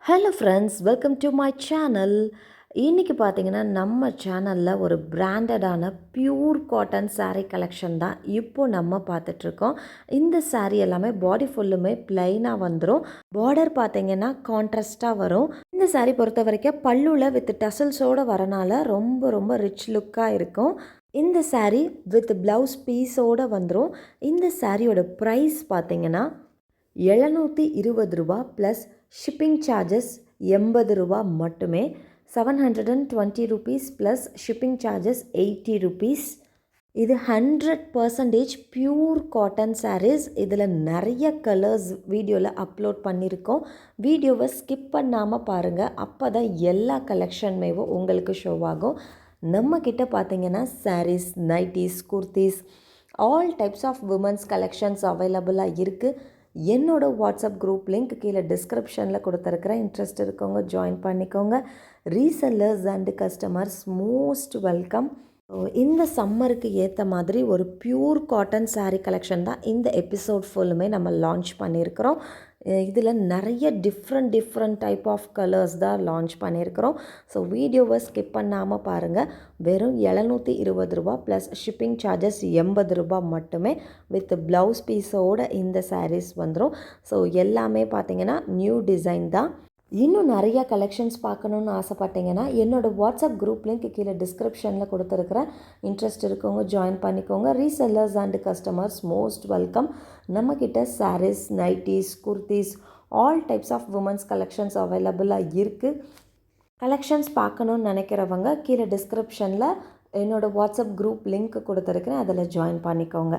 Hello friends, welcome to my channel. இன்றைக்கி பார்த்தீங்கன்னா நம்ம சேனலில் ஒரு பிராண்டடான பியூர் காட்டன் saree கலெக்ஷன் தான் இப்போ நம்ம பார்த்துட்ருக்கோம். இந்த saree எல்லாமே பாடி ஃபுல்லுமே பிளைனாக வந்துடும். பார்டர் பார்த்தீங்கன்னா கான்ட்ராஸ்ட்டாக வரும். இந்த saree பொறுத்த வரைக்கும் பல்லுவில் வித் டசல்ஸோடு வரனால ரொம்ப ரொம்ப ரிச் லுக்காக இருக்கும். இந்த saree வித் ப்ளவுஸ் பீஸோடு வந்துடும். இந்த சாரியோட ப்ரைஸ் பார்த்தீங்கன்னா ரூ. 720 ப்ளஸ் ஷிப்பிங் சார்ஜஸ் ரூ. 80 மட்டுமே. ₹720 ப்ளஸ் ஷிப்பிங் சார்ஜஸ் ₹80. இது 100% பியூர் காட்டன் sarees. இதில் நிறைய கலர்ஸ் வீடியோவில் அப்லோட் பண்ணியிருக்கோம். வீடியோவை ஸ்கிப் பண்ணாமல் பாருங்கள். அப்போ தான் எல்லா கலெக்ஷனுமேவும் உங்களுக்கு ஷோ ஆகும். நம்மக்கிட்ட பார்த்தீங்கன்னா sarees, nighties, kurtis, all types of women's collections அவைலபிளாக இருக்குது. என்னோட வாட்ஸ்அப் குரூப் லிங்க் கீழே டிஸ்கிரிப்ஷனில் கொடுத்துருக்குறேன். இன்ட்ரெஸ்ட் இருக்கவங்க ஜாயின் பண்ணிக்கோங்க. Resellers and customers most welcome. இந்த சம்மருக்கு ஏற்ற மாதிரி ஒரு பியூர் காட்டன் saree கலெக்ஷன் தான் இந்த எபிசோட் ஃபுல்லுமே நம்ம லான்ச் பண்ணியிருக்கிறோம். இதில் நிறைய டிஃப்ரெண்ட் டைப் ஆஃப் கலர்ஸ் தான் லான்ச் பண்ணியிருக்கிறோம். ஸோ வீடியோவை ஸ்கிப் பண்ணாமல் பாருங்கள். வெறும் ரூ. 720 ப்ளஸ் ஷிப்பிங் சார்ஜஸ் ரூ. 80 மட்டுமே. வித் ப்ளவுஸ் பீஸோடு இந்த sarees வந்துடும். ஸோ எல்லாமே பார்த்திங்கன்னா நியூ டிசைன் தான். இன்னும் நிறையா கலெக்ஷன்ஸ் பார்க்கணுன்னு ஆசைப்பட்டீங்கன்னா என்னோடய வாட்ஸ்அப் குரூப் லிங்க் கீழே டிஸ்கிரிப்ஷனில் கொடுத்துருக்குறேன். இன்ட்ரெஸ்ட் இருக்கவங்க ஜாயின் பண்ணிக்கோங்க. Resellers and customers most welcome. நம்மக்கிட்ட sarees, nighties, kurtis, all types of women's collections அவைலபிளாக இருக்குது. கலெக்ஷன்ஸ் பார்க்கணுன்னு நினைக்கிறவங்க கீழே டிஸ்கிரிப்ஷனில் என்னோடய வாட்ஸ்அப் குரூப் லிங்க் கொடுத்துருக்குறேன். அதில் ஜாயின் பண்ணிக்கோங்க.